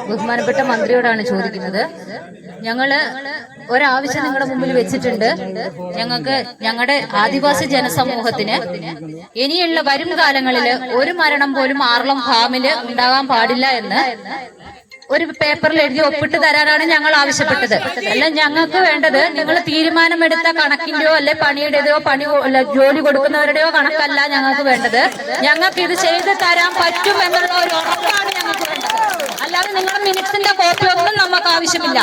ബഹുമാനപ്പെട്ട മന്ത്രിയോടാണ് ചോദിക്കുന്നത്. ഞങ്ങള് ഒരാവശ്യം നിങ്ങളുടെ മുമ്പിൽ വെച്ചിട്ടുണ്ട്. ഞങ്ങൾക്ക് ഞങ്ങളുടെ ആദിവാസി ജനസമൂഹത്തിന് ഇനിയുള്ള വരും കാലങ്ങളില് ഒരു മരണം പോലും ആർളം ഫാമില് ഉണ്ടാകാൻ പാടില്ല എന്ന് ഒരു പേപ്പറിൽ എഴുതി ഒപ്പിട്ട് തരാനാണ് ഞങ്ങൾ ആവശ്യപ്പെട്ടത്. അല്ല, ഞങ്ങൾക്ക് വേണ്ടത് നിങ്ങൾ തീരുമാനമെടുത്ത കണക്കിന്റെയോ അല്ലെ പണിയുടേതോ ജോലി കൊടുക്കുന്നവരുടെയോ കണക്കല്ല ഞങ്ങൾക്ക് വേണ്ടത്. ഞങ്ങൾക്ക് ഇത് ചെയ്ത് തരാൻ പറ്റും എന്നുള്ള ഒരു ഉറപ്പാണ് ഞങ്ങൾക്ക് വേണ്ടത്. അല്ലാതെ നിങ്ങളുടെ മിനിറ്റ്സിന്റെ കോപ്പി ഒന്നും നമുക്ക് ആവശ്യമില്ല.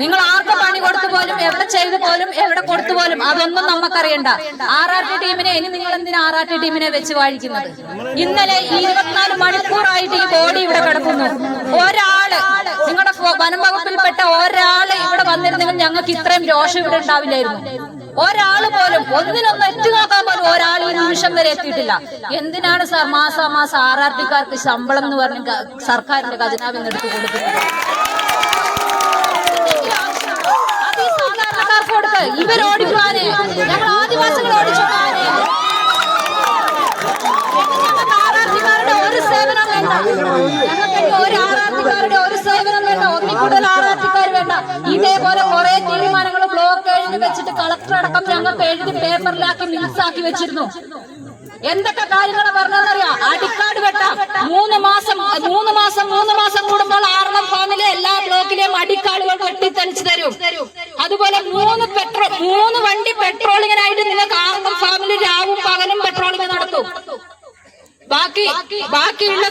നിങ്ങൾ ആർക്ക് പണി കൊടുത്തു പോലും, എവിടെ ചെയ്തു പോലും, എവിടെ കൊടുത്തു പോലും അതൊന്നും നമുക്കറിയണ്ട. RRT ടീമിനെ ഇനി നിങ്ങൾ എന്തിനാ RRT ടീമിനെ വെച്ച് വാഴിക്കുന്നത്? ഇന്നലെ 24 മണിക്കൂറായിട്ട് ഈ ബോഡി ഇവിടെ കിടക്കുന്നു. ഒരാള് നിങ്ങളുടെ വനം വകുപ്പിൽപ്പെട്ട ഒരാള് ഇവിടെ വന്നിരുന്നെങ്കിൽ ഞങ്ങൾക്ക് ഇത്രയും രോഷം ഇവിടെ ഉണ്ടാവില്ലായിരുന്നു. ഒരാള് പോലും ഒന്നിനൊന്നും എത്തിനോക്കാൻ പോലും ഒരാൾ ഈ നിമിഷം വരെ എത്തിയിട്ടില്ല. എന്തിനാണ് സാർ മാസാമാസം RRTക്കാർക്ക് ശമ്പളം എന്ന് പറഞ്ഞ് സർക്കാരിന്റെ ഖജനാവിൽ നിന്ന് എടുത്തു കൊടുക്കുന്നത്? അത് ഈ സാധാരണക്കാർക്ക് കൊടുത്ത് ഇവരോടിക്കുവാനേ, ഞങ്ങൾ ആദിവാസികൾ ഓടിച്ചുവാനേ. RRTക്കാരുടെ ഒരു സേവനം വേണ്ട, ഞങ്ങൾക്ക് ഒരു RRTക്കാരുടെ ഒരു സേവനം വേണ്ട, ഒന്നിൽ കൂടുതൽ RRTക്കാർ വേണ്ട. ഇതേപോലെ കുറെ തീരുമാനങ്ങൾ ബ്ലോക്ക് എഴുതി വെച്ചിട്ട് കളക്ടർ അടക്കം ഞങ്ങൾക്ക് എഴുതി പേപ്പറിലാക്കി മിക്സാക്കി വെച്ചിരുന്നു. എന്തൊക്കെ കാര്യങ്ങളാണ് പറഞ്ഞതെന്നറിയാം? അടിക്കാട് വെട്ടാം. 3 മാസം കൂടുമ്പോൾ ആർളം ഫാമിലെ എല്ലാ ബ്ലോക്കിലെയും അടിക്കാടുകൾ വെട്ടിത്തെളിച്ചു തരും. അതുപോലെ 3 വണ്ടി പെട്രോളിങ്ങിനായിട്ട് നിങ്ങൾക്ക് ആർളം ഫാമിൽ രാവും പകലും പെട്രോളിങ് നടത്തും. ബാക്കിയുള്ള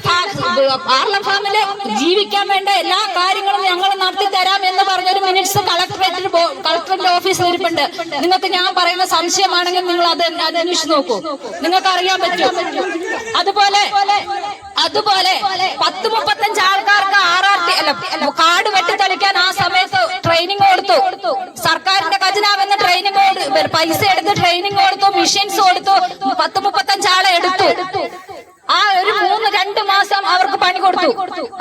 ആർളം ഫാമില് ജീവിക്കാൻ വേണ്ട എല്ലാ കാര്യങ്ങളും ഞങ്ങൾ നടത്തി തരാം എന്ന് പറഞ്ഞൊരു മിനിറ്റ്സ് കളക്ടറിന്റെ ഓഫീസിൽ ഇരിപ്പുണ്ട്. നിങ്ങൾക്ക് ഞാൻ പറയുന്ന സംശയമാണെങ്കിൽ നിങ്ങൾ അത് അന്വേഷിച്ച് നോക്കൂ, നിങ്ങൾക്ക് അറിയാൻ പറ്റും. അതുപോലെ 10-35 ആൾക്കാർക്ക് RRT കാട് വെട്ടിത്തെളിക്കാൻ ആ സമയത്ത് ട്രെയിനിങ് കൊടുത്തു. സർക്കാരിന്റെ ഖജനാവെന്ന് ട്രെയിനിങ് പൈസ എടുത്ത് ട്രെയിനിങ് കൊടുത്തു, മെഷീൻസ് കൊടുത്തു. 10-35 ആളെ എടുത്തു. ആ ഒരു 2 മാസം അവർക്ക് പണി കൊടുത്തു.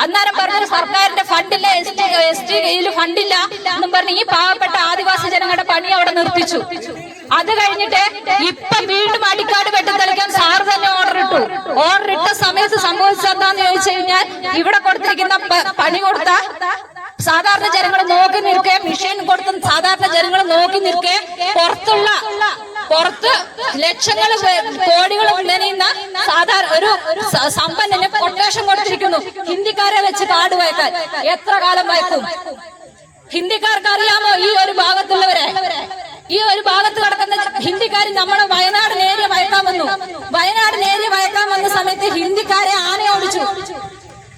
അന്നേരം പറഞ്ഞു സർക്കാരിന്റെ ഫണ്ടില്ല, ST കയ്യിൽ ഫണ്ടില്ല എന്നും പറഞ്ഞ് ഈ പാവപ്പെട്ട ആദിവാസി ജനങ്ങളുടെ പണി അവിടെ നിർത്തിച്ചു. അത് കഴിഞ്ഞിട്ട് ഇപ്പൊ വീണ്ടും അടിക്കാട് വെട്ടിത്തെളിക്കാൻ സാർ തന്നെ ഓർഡർ ഇട്ട സമയത്ത് സംഭവിച്ചെന്താന്ന് ചോദിച്ചു കഴിഞ്ഞാൽ, ഇവിടെ കൊടുത്തിരിക്കുന്ന പണി കൊടുത്ത സാധാരണ ജനങ്ങൾ നോക്കി നിൽക്കെ, മെഷീൻ കൊടുത്ത സാധാരണ ജനങ്ങൾ നോക്കി നിൽക്കെ, പുറത്ത് ലക്ഷങ്ങൾ കോടികൾ മെനയുന്ന സാധാരണ ഒരു സമ്പന്നന് കൊട്ടേഷൻ കൊടുത്തിരിക്കുന്നു ഹിന്ദിക്കാരെ വെച്ച് കാട് വയ്ക്കാൻ. എത്ര കാലം വയ്ക്കും? ഹിന്ദിക്കാർക്ക് അറിയാമോ ഈ ഒരു ഭാഗത്തുള്ളവരെ? ഈ ഒരു ഭാഗത്ത് കിടക്കുന്ന ഹിന്ദിക്കാർ നമ്മുടെ വയനാടൻ ഏരിയ വയ്ക്കാൻ വന്ന സമയത്ത് ഹിന്ദിക്കാരെ ആന ഓടിച്ചു.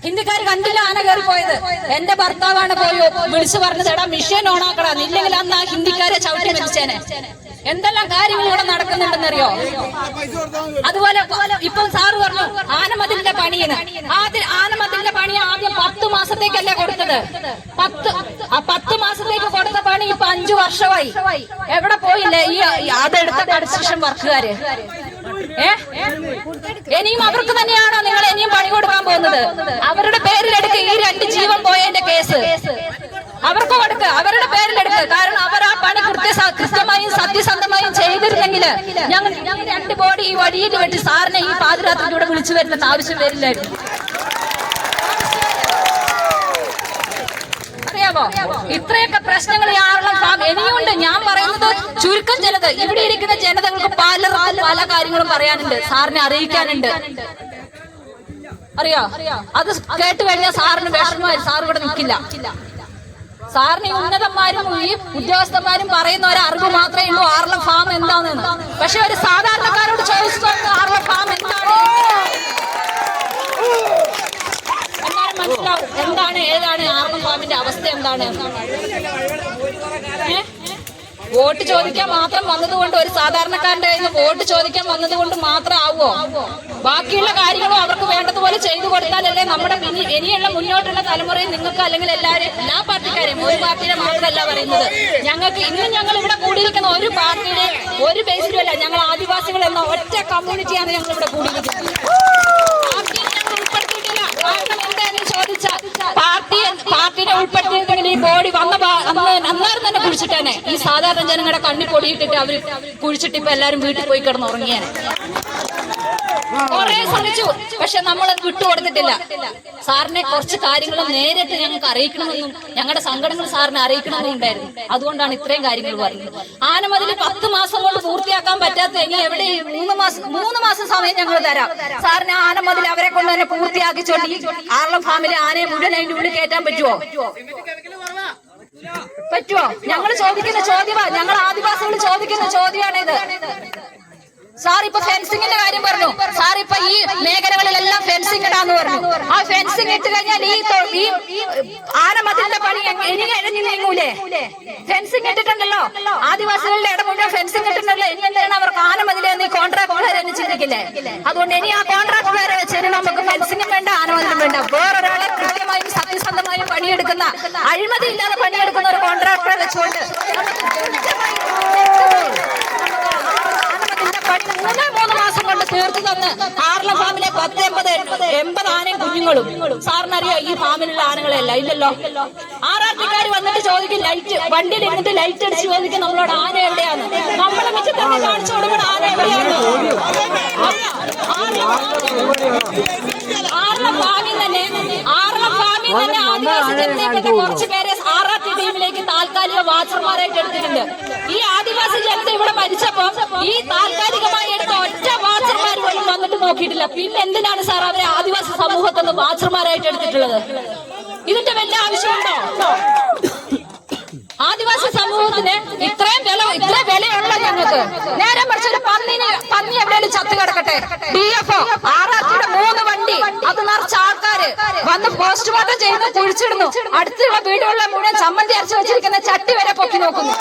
ഹിന്ദിക്കാർ കണ്ടില്ല ആന കയറി പോയത്. എന്റെ ഭർത്താവാണ് പോയി വിളിച്ചു പറഞ്ഞത്, എടാ മിഷീൻ ഓണാക്കടാ, ഇല്ലെങ്കിൽ അന്ന് ആ ഹിന്ദിക്കാരെ ചവിട്ടി മരിച്ചേനെ. എന്തെല്ലാം കാര്യങ്ങൾ ഇവിടെ നടക്കുന്നുണ്ടെന്നറിയോ? അതുപോലെ ഇപ്പം സാറ് പറഞ്ഞു ആനമതിലിന്റെ പണിയെന്ന്. ആനമതിലിന്റെ പണി ആദ്യം 10 മാസത്തേക്കല്ലേ കൊടുത്തത്? 10 മാസത്തേക്ക് കൊടുത്ത പണി ഇപ്പൊ 5 വർഷമായി. എവിടെ പോയില്ലേ ഈ അതെടുത്ത കൺസ്ട്രക്ഷൻ വർക്കുകാര്? ഇനിയും അവർക്ക് തന്നെയാണോ നിങ്ങൾ ഇനിയും പണി കൊടുക്കാൻ പോകുന്നത്? അവരുടെ പേരിലെടുക്ക് ഈ 2 ജീവൻ പോയതിന്റെ കേസ് അവർക്ക് കൊടുക്ക്, അവരുടെ പേരിലെടുക്ക്. കാരണം അവർ ആ പണി കൃത്യമായും സത്യസന്ധമായും ചെയ്തിരുന്നെങ്കിൽ ഞങ്ങൾ 2 ബോഡി ഈ വഴിയിൽ വെട്ടി സാറിനെ ഈ പാതിരാത്രിയിലൂടെ വിളിച്ചു വരുന്ന ആവശ്യം വരില്ലായിരുന്നു. അറിയാമോ? ഇത്രയൊക്കെ പ്രശ്നങ്ങൾ ഈ ആർളം ഫാം ഇനിയുണ്ട്. ഞാൻ പറയുന്നത് ചുരുക്കം ജനത, ഇവിടെ ഇരിക്കുന്ന ജനതകൾക്ക് പല കാര്യങ്ങളും പറയാനുണ്ട്, സാറിനെ അറിയിക്കാനുണ്ട്. അറിയോ? അത് കേട്ട് കഴിഞ്ഞാൽ സാറിന് വിഷമമായി, സാർ ഇവിടെ നിൽക്കില്ല. സാറിന് ഉന്നതന്മാരും ഈ ഉദ്യോഗസ്ഥന്മാരും പറയുന്ന ഒരു അറിവ് മാത്രമേ ഉള്ളൂ ആർളം ഫാം എന്താണെന്ന്. പക്ഷെ ഒരു സാധാരണക്കാരോട് ചോദിച്ചു ആർളം ഫാം എന്താണ് മനസ്സിലാവും. എന്താണ് ഏതാണ് ആർളം ഫാമിന്റെ അവസ്ഥ എന്താണ്? വോട്ട് ചോദിക്കാൻ മാത്രം വന്നതുകൊണ്ട്, ഒരു സാധാരണക്കാരന്റെ കയ്യിൽ നിന്ന് വോട്ട് ചോദിക്കാൻ വന്നതുകൊണ്ട് മാത്രം ആവുമോ? ബാക്കിയുള്ള കാര്യങ്ങളും അവർക്ക് വേണ്ടതുപോലെ ചെയ്തു കൊടുത്താലല്ലേ നമ്മുടെ ഇനിയുള്ള മുന്നോട്ടുള്ള തലമുറയിൽ നിങ്ങൾക്ക്, അല്ലെങ്കിൽ എല്ലാ പാർട്ടിക്കാരെയും, ഒരു പാർട്ടിയുടെ മാത്രമല്ല പറയുന്നത്, ഞങ്ങൾക്ക് ഞങ്ങൾ ഇവിടെ കൂടിയിരിക്കുന്ന ഒരു പാർട്ടിയുടെ ഒരു ബേസിലുമല്ല, ഞങ്ങൾ ആദിവാസികൾ എന്ന ഒറ്റ കമ്മ്യൂണിറ്റിയാണ് ഞങ്ങൾ ഇവിടെ കൂടിയിരിക്കുന്നത്. ഉൾപ്പെടുത്തിയിട്ടില്ല. കാരണം എന്തായാലും ചോദിച്ചാൽ പാർട്ടിനെ ഉൾപ്പെടുത്തിയിരുന്നെങ്കിൽ ഈ ബോഡി അന്നേരം തന്നെ കുഴിച്ചിട്ട് കുഴിച്ചിട്ടേനെ. ഈ സാധാരണ ജനങ്ങളുടെ കണ്ണി പൊടിയിട്ടിട്ട് അവര് കുഴിച്ചിട്ട് ഇപ്പൊ എല്ലാരും വീട്ടിൽ പോയി കിടന്ന് ഉറങ്ങിയേനെ. കുറെ ശ്രമിച്ചു, പക്ഷെ നമ്മളത് വിട്ടുകൊടുത്തിട്ടില്ല. സാറിനെ കുറച്ച് കാര്യങ്ങളും നേരിട്ട് ഞങ്ങൾക്ക് അറിയിക്കണമെന്നും ഞങ്ങളുടെ സങ്കടങ്ങൾ സാറിനെ അറിയിക്കണമെന്നും ഉണ്ടായിരുന്നു. അതുകൊണ്ടാണ് ഇത്രയും കാര്യങ്ങൾ പറയുന്നത്. ആനമതിൽ 10 മാസം കൊണ്ട് പൂർത്തിയാക്കാൻ പറ്റാത്ത ഇനി എവിടെ 3 മാസം സമയം ഞങ്ങൾ തരാം. സാറിന് ആനമതിൽ അവരെ കൊണ്ട് തന്നെ പൂർത്തിയാക്കിച്ചോണ്ട് ഈ ആർളം ഫാമിലെ ആനയെ മുഴുവൻ അതിന്റെ ഉള്ളിൽ കയറ്റാൻ പറ്റുമോ? ഞങ്ങൾ ചോദിക്കുന്ന ചോദ്യമാ, ഞങ്ങൾ ആദിവാസികൾ ചോദിക്കുന്ന ചോദ്യമാണിത്. സാർ ഇപ്പൊ ഫെൻസിങ്ങിന്റെ കാര്യം പറഞ്ഞു. സാർ ഇപ്പൊ ഈ മേഖലകളിലെല്ലാം ഫെൻസിങ് ഇടാന്ന് പറഞ്ഞു. ആ ഫെൻസിങ് ഇട്ട് കഴിഞ്ഞാൽ ഈ ആനമതിലിന്റെ പണി ഇനി എഴഞ്ഞു നീങ്ങൂലേ? ഫെൻസിങ് ഇട്ടിട്ടുണ്ടല്ലോ, ആദിവാസികളുടെ ഇട മുഴുവൻ ഫെൻസിങ് ഇട്ടിട്ടുണ്ടല്ലോ. ഇനി എന്താണ് അവർക്ക് ആനമതിലെന്ന് ഈ കോൺട്രാക്ടർമാരെ ചിന്തിക്കില്ലേ? അതുകൊണ്ട് ഇനി ആ കോൺട്രാക്ടർമാരെ വെച്ച് നമുക്ക് ഫെൻസിങ്ങും വേണ്ട, ആനമതിലും വേണ്ട. വേറൊരാളെ കൃത്യമായും സത്യസന്ധമായും പണിയെടുക്കുന്ന, അഴിമതി ഇല്ലാതെ പണിയെടുക്കുന്ന ഒരു കോൺട്രാക്ടറെ വെച്ചുകൊണ്ട് 3 മാസം കൊണ്ട് തീർത്തു തന്ന് ആർളം ഫാമിലെ 10-80 ആനയും കുഞ്ഞുങ്ങളും. സാറിനറിയോ ഈ ഫാമിലുള്ള ആനകളെയല്ല? ഇല്ലല്ലോ. ആറാട്ടിക്കാർ വന്നിട്ട് ചോദിക്കും, ലൈറ്റ് വണ്ടിയിൽ ഇരുന്നിട്ട് ലൈറ്റ് അടിച്ച് ചോദിക്കും നമ്മളോട് ആന എവിടെയാണ്. നമ്മളെ മിച്ചം തന്നെ കാണിച്ചു കൊടുക്കണം ആന എവിടെയാണ്. ആർളം ഫാമിൽ തന്നെ ആദിവാസി ജനതയിൽപ്പെട്ട കുറച്ച് പേരെ ആറാട്ടി ടീമിലേക്ക് താൽക്കാലിക വാച്ചർമാരായിട്ട് എടുത്തിട്ടുണ്ട്. ഈ ആദിവാസി ജനത ഇവിടെ മരിച്ചപ്പോ ഈ താൽക്കാലികമായി എടുത്ത ഒറ്റ വാച്ചർമാർ പോലും വന്നിട്ട് നോക്കിയിട്ടില്ല. പിന്നെ എന്തിനാണ് സാർ അവരെ ആദിവാസി സമൂഹത്തിൽ വാച്ചർമാരായിട്ട് എടുത്തിട്ടുള്ളത്? ഇതിന്റെ വല്ല ആവശ്യമുണ്ടോ? ആദിവാസി സമൂഹത്തിന് ഇത്രയും വിലയുള്ള ഞങ്ങൾക്ക് നേരെ മറിച്ചൊരു പന്നി എവിടെയും ചത്തു കിടക്കട്ടെ, DFO ആറാട്ടിയുടെ 3 വണ്ടി അത് നിറച്ച ആൾക്കാര് വന്ന് പോസ്റ്റ്മോർട്ടം ചെയ്ത് കുഴിച്ചിടുന്നു. അടുത്തുള്ള വീടുകളിലെ മുഴുവൻ ചമ്മന്തി അരച്ചു വെച്ചിരിക്കുന്ന ചട്ടി വരെ പൊക്കി നോക്കുന്നു.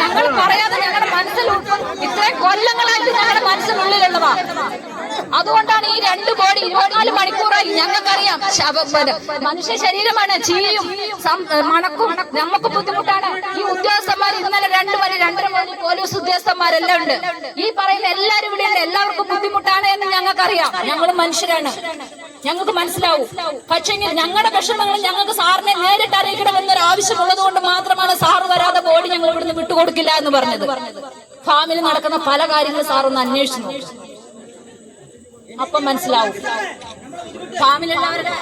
ഞങ്ങൾ പറയാതെ ഞങ്ങളുടെ മനസ്സിൽ ഇത്രയും കൊല്ലങ്ങളായിട്ട് ഞങ്ങളുടെ മനസ്സിനുള്ളിലുള്ളതാ. അതുകൊണ്ടാണ് ഈ 2 ബോഡി 24 മണിക്കൂറായി. ഞങ്ങൾക്കറിയാം മനുഷ്യ ശരീരമാണ്, ചീയും മണക്കും, നമുക്ക് ബുദ്ധിമുട്ടാണ്. ഈ ഉദ്യോഗസ്ഥന്മാർ ഇന്നലെ 2 മണി 2:30 മണി പോലീസ് ഉദ്യോഗസ്ഥന്മാരെല്ലാം ഉണ്ട്. ഈ പറയുന്ന എല്ലാവരും ഇവിടെ ഉണ്ട്. എല്ലാവർക്കും ബുദ്ധിമുട്ടാണ് എന്ന് ഞങ്ങൾക്കറിയാം. ഞങ്ങൾ മനുഷ്യരാണ്, ഞങ്ങൾക്ക് മനസ്സിലാവും. പക്ഷെങ്കിൽ ഞങ്ങളുടെ വിഷമങ്ങൾ ഞങ്ങൾക്ക് സാറിനെ നേരിട്ട് അറിയിക്കണമെന്നൊരു ആവശ്യമുള്ളത് കൊണ്ട് മാത്രമാണ് സാറ് വരാതെ ബോഡി ഞങ്ങൾ ഇവിടുന്ന് വിട്ടുകൊടുക്കില്ല എന്ന് പറഞ്ഞത്. ഫാമിൽ നടക്കുന്ന പല കാര്യങ്ങളും സാറൊന്ന് അന്വേഷിച്ചു നോക്കും, അപ്പം മനസ്സിലാവും. ഫാമിലുള്ളവരുടെ